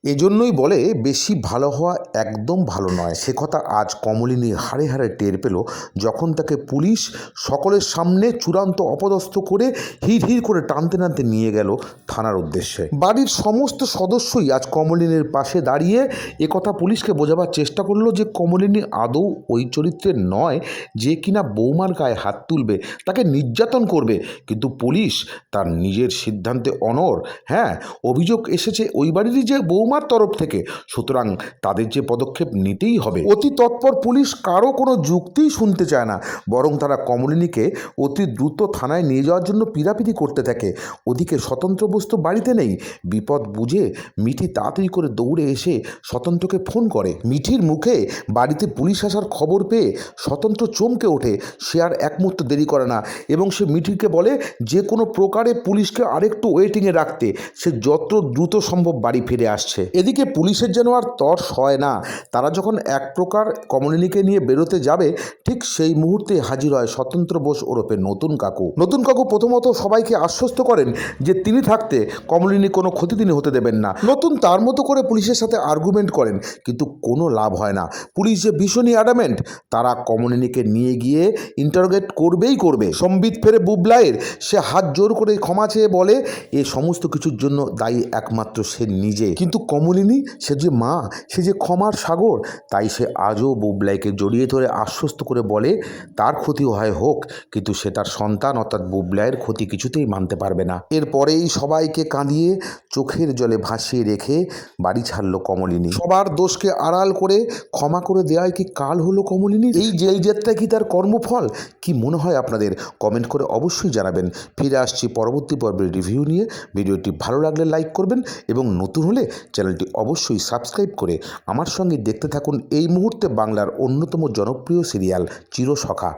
এজন্যই বলে বেশি ভালো হওয়া একদম ভালো নয়। সে কথা আজ কমলিনী হাড়ে হাড়ে টের পেল যখন তাকে পুলিশ সকলের সামনে চূড়ান্ত অপদস্থ করে হিড় হিড় করে টানতে টানতে নিয়ে গেল থানার উদ্দেশ্যে। বাড়ির সমস্ত সদস্যই আজ কমলিনীর পাশে দাঁড়িয়ে একথা পুলিশকে বোঝাবার চেষ্টা করলো যে কমলিনী আদৌ ওই চরিত্রের নয় যে কিনা বৌমার গায়ে হাত তুলবে, তাকে নির্যাতন করবে। কিন্তু পুলিশ তার নিজের সিদ্ধান্তে অনড়। হ্যাঁ, অভিযোগ এসেছে ওই বাড়িরই যে বৌমার তরফ থেকে, সুতরাং তাদের যে পদক্ষেপ নিতেই হবে। অতি তৎপর পুলিশ কারো কোনো যুক্তিই শুনতে চায় না, বরং তারা কমলিনীকে অতি দ্রুত থানায় নিয়ে যাওয়ার জন্য পিড়াপিড়ি করতে থাকে। ওদিকে স্বতন্ত্র বস্তু বাড়িতে নেই। বিপদ বুঝে মিঠি তাড়াতাড়ি করে দৌড়ে এসে স্বতন্ত্রকে ফোন করে। মিঠির মুখে বাড়িতে পুলিশ আসার খবর পেয়ে স্বতন্ত্র চমকে ওঠে। সে আর এক মুহূর্ত দেরি করে না এবং সে মিঠিকে বলে যে কোনো প্রকারে পুলিশকে আরেকটু ওয়েটিংয়ে রাখতে। সে যত দ্রুত সম্ভব বাড়ি ফিরে আসছে। এদিকে পুলিশের যেন আর তর্স হয় না। তারা যখন এক প্রকার কমলিনীকে নিয়ে বেরোতে যাবে, ঠিক সেই মুহূর্তে হাজির হয় স্বতন্ত্র বোস ওরফে নতুন কাকু। নতুন কাকু প্রথমত সবাইকে আশ্বস্ত করেন যে তিনি থাকতে কমলিনী কোনো ক্ষতি তিনি হতে দেবেন না। নতুন তার মতো করে পুলিশের সাথে আর্গুমেন্ট করেন, কিন্তু কোনো লাভ হয় না। পুলিশ যে ভীষণই অ্যাডামেন্ট, তারা কমলিনীকে নিয়ে গিয়ে ইন্টারোগেট করবেই করবে। সম্বিত ফেরে বুবলাইয়ের সে হাত জোর করে ক্ষমা চেয়ে বলে এ সমস্ত কিছুর জন্য দায়ী একমাত্র সে নিজে। কিন্তু কমলিনী সে যে মা, সে যে ক্ষমার সাগর, তাই সে আজও বুবলাইকে জড়িয়ে ধরে আশ্বস্ত করে বলে তার ক্ষতি হয় হোক, কিন্তু সে তার সন্তান অর্থাৎ বুবলাইয়ের ক্ষতি কিছুতেই মানতে পারবে না। এরপরেই সবাইকে কাঁদিয়ে চোখের জলে ভাসিয়ে রেখে বাড়ি ছাড়লো কমলিনী। সবার দোষকে আড়াল করে ক্ষমা করে দেওয়ায় কি কাল হলো কমলিনী? এই জেল জেদটা কি তার কর্মফল? কি মনে হয় আপনাদের? কমেন্ট করে অবশ্যই জানাবেন। ফিরে আসছি পরবর্তী পর্বের রিভিউ নিয়ে। ভিডিওটি ভালো লাগলে লাইক করবেন এবং নতুন হলে চ্যানেলটি অবশ্যই সাবস্ক্রাইব করে আমার সঙ্গে দেখতে থাকুন এই মুহূর্তে বাংলার অন্যতম জনপ্রিয় সিরিয়াল চিরসখা।